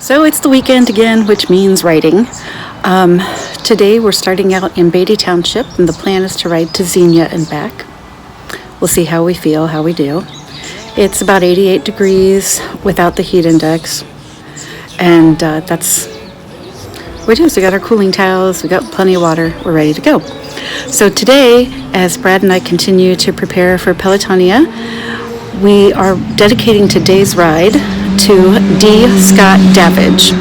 So it's the weekend again, which means writing. Today we're starting out in Beatty Township, and the plan is to ride to Xenia and back. We'll see how we feel, how we do. It's about 88 degrees without the heat index, and that's what we do. So we got our cooling towels, we got plenty of water, we're ready to go. So today, as Brad and I continue to prepare for Pelotonia, we are dedicating today's ride to Scot Davidge.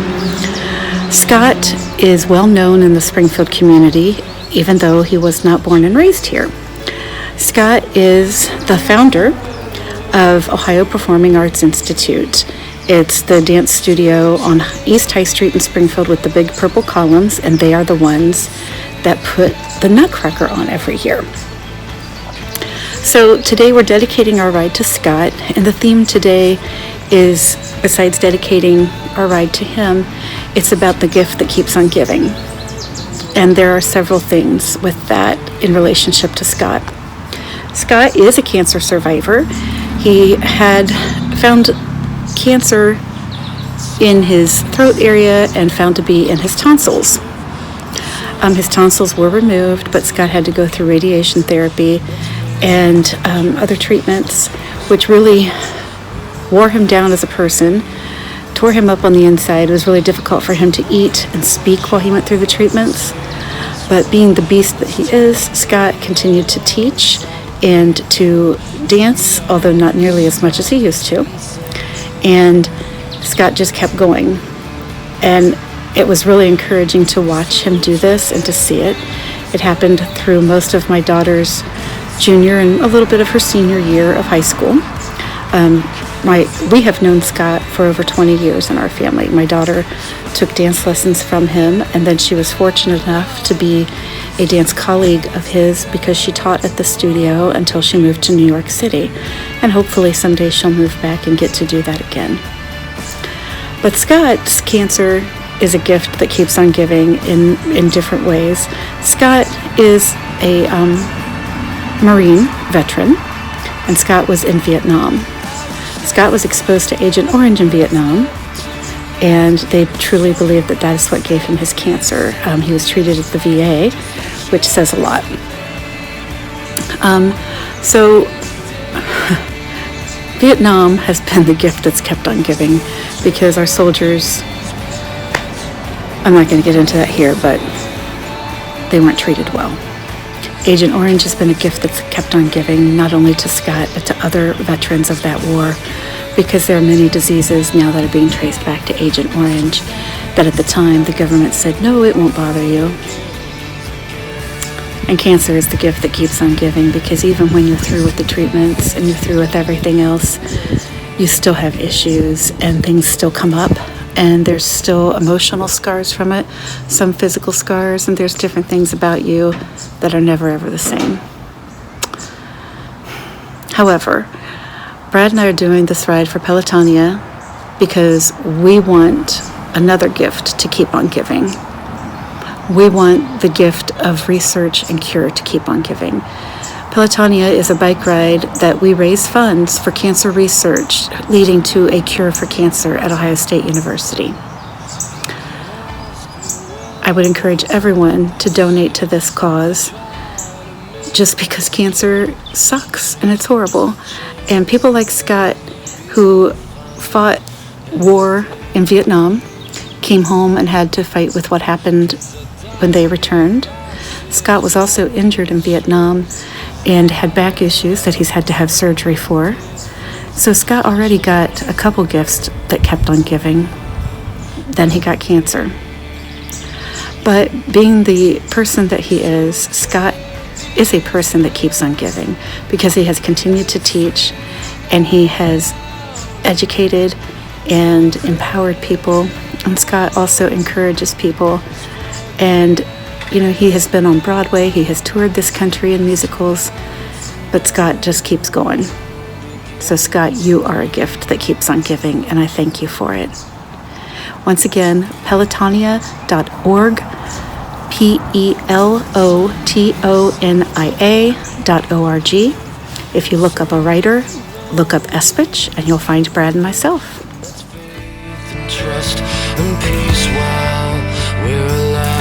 Scot is well known in the Springfield community, even though he was not born and raised here. Scot is the founder of Ohio Performing Arts Institute. It's the dance studio on East High Street in Springfield with the big purple columns, and they are the ones that put the Nutcracker on every year. So today we're dedicating our ride to Scot, and the theme today is, besides dedicating our ride to him, it's about the gift that keeps on giving. And there are several things with that in relationship to Scot. Scot is a cancer survivor. He had found cancer in his throat area and found to be in his tonsils. His tonsils were removed, but Scot had to go through radiation therapy and other treatments, which really wore him down as a person, tore him up on the inside. It was really difficult for him to eat and speak while he went through the treatments. But being the beast that he is, Scot continued to teach and to dance, although not nearly as much as he used to. And Scot just kept going. And it was really encouraging to watch him do this and to see it. It happened through most of my daughter's junior and a little bit of her senior year of high school. We have known Scot for over 20 years in our family. My daughter took dance lessons from him, and then she was fortunate enough to be a dance colleague of his because she taught at the studio until she moved to New York City. And hopefully someday she'll move back and get to do that again. But Scot's cancer is a gift that keeps on giving in different ways. Scot is a Marine veteran, and Scot was in Vietnam. Scot was exposed to Agent Orange in Vietnam, and they truly believe that that is what gave him his cancer. He was treated at the VA, which says a lot. So Vietnam has been the gift that's kept on giving, because our soldiers, I'm not going to get into that here, but they weren't treated well. Agent Orange has been a gift that's kept on giving, not only to Scot, but to other veterans of that war, because there are many diseases now that are being traced back to Agent Orange that at the time the government said, no, it won't bother you. And cancer is the gift that keeps on giving, because even when you're through with the treatments and you're through with everything else, you still have issues and things still come up. And there's still emotional scars from it, some physical scars, and there's different things about you that are never ever the same. However, Brad and I are doing this ride for Pelotonia because we want another gift to keep on giving. We want the gift of research and cure to keep on giving. Pelotonia is a bike ride that we raise funds for cancer research leading to a cure for cancer at Ohio State University. I would encourage everyone to donate to this cause, just because cancer sucks and it's horrible. And people like Scot, who fought war in Vietnam, came home and had to fight with what happened when they returned. Scot was also injured in Vietnam and had back issues that he's had to have surgery for. So Scot already got a couple gifts that kept on giving. Then he got cancer. But being the person that he is, Scot is a person that keeps on giving, because he has continued to teach, and he has educated and empowered people. And Scot also encourages people. And he has been on Broadway, he has toured this country in musicals, but Scot just keeps going. So Scot, you are a gift that keeps on giving, and I thank you for it. Once again, pelotonia.org, pelotonia.org. If you look up a writer, look up Espich, and you'll find Brad and myself. Trust and peace while we're alive.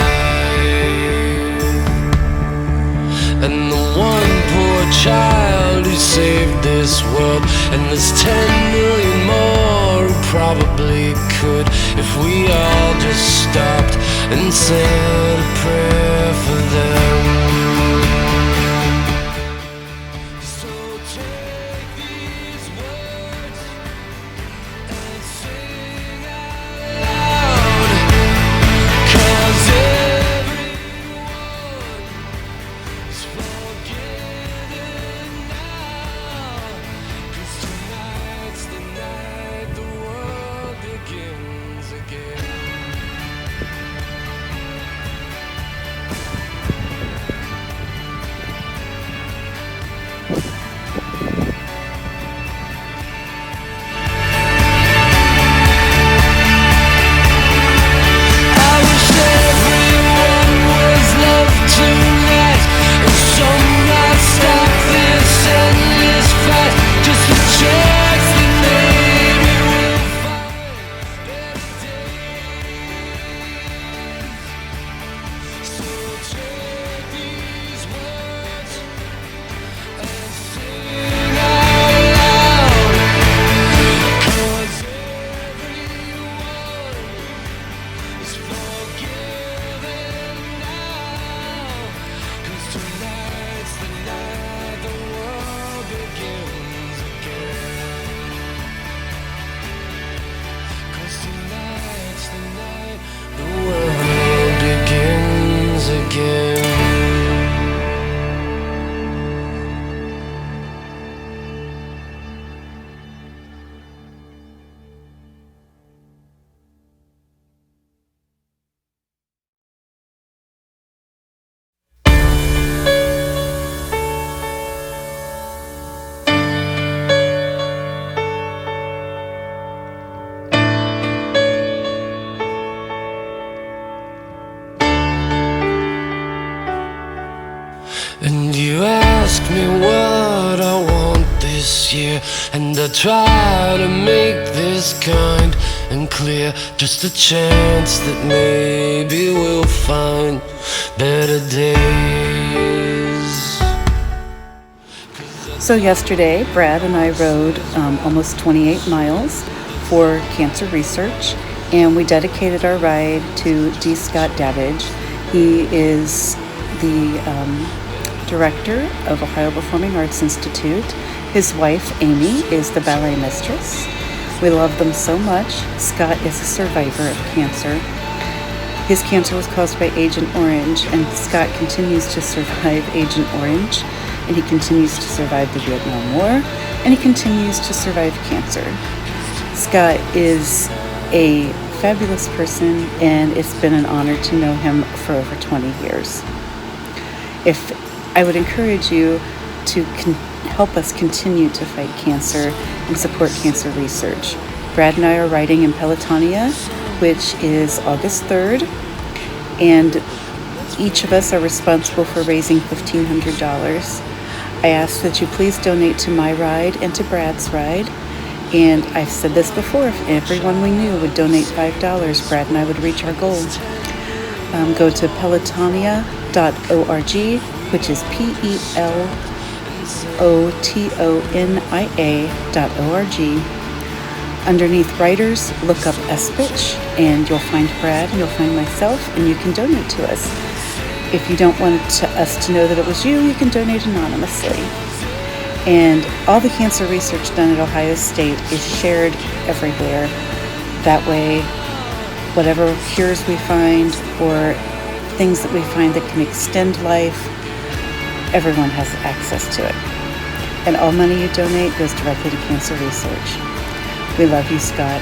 And the one poor child who saved this world, and there's 10 million more who probably could, if we all just stopped and said a prayer for them. So take these words and sing out loud, 'cause everyone is forgiven now, 'cause tonight's the night the world begins again. I wish everyone was loved tonight, and someone stop this endless fight, just a chance that maybe we'll find better days. So take these words and sing out loud, 'cause everyone is forgiven now, 'cause tonight's the night the world begins again. 'Cause tonight's the night the world begins again. And you ask me what I want this year, and I try to make this kind and clear, just a chance that maybe we'll find better days. So yesterday, Brad and I rode almost 28 miles for cancer research, and we dedicated our ride to Scot Davidge. He is the director of Ohio Performing Arts Institute. His wife, Amy, is the ballet mistress. We love them so much. Scott is a survivor of cancer. His cancer was caused by Agent Orange, and Scott continues to survive Agent Orange, and he continues to survive the Vietnam War, and he continues to survive cancer. Scott is a fabulous person, and it's been an honor to know him for over 20 years. I would encourage you to help us continue to fight cancer and support cancer research. Brad and I are riding in Pelotonia, which is August 3rd, and each of us are responsible for raising $1,500. I ask that you please donate to my ride and to Brad's ride. And I've said this before, if everyone we knew would donate $5, Brad and I would reach our goal. Go to pelotonia.org, which is pelotonia.org. Underneath writers, look up S-Bitch, and you'll find Brad and you'll find myself, and you can donate to us. If you don't want us to know that it was you, you can donate anonymously. And all the cancer research done at Ohio State is shared everywhere. That way, whatever cures we find or things that we find that can extend life, everyone has access to it. And all money you donate goes directly to cancer research. We love you, Scott.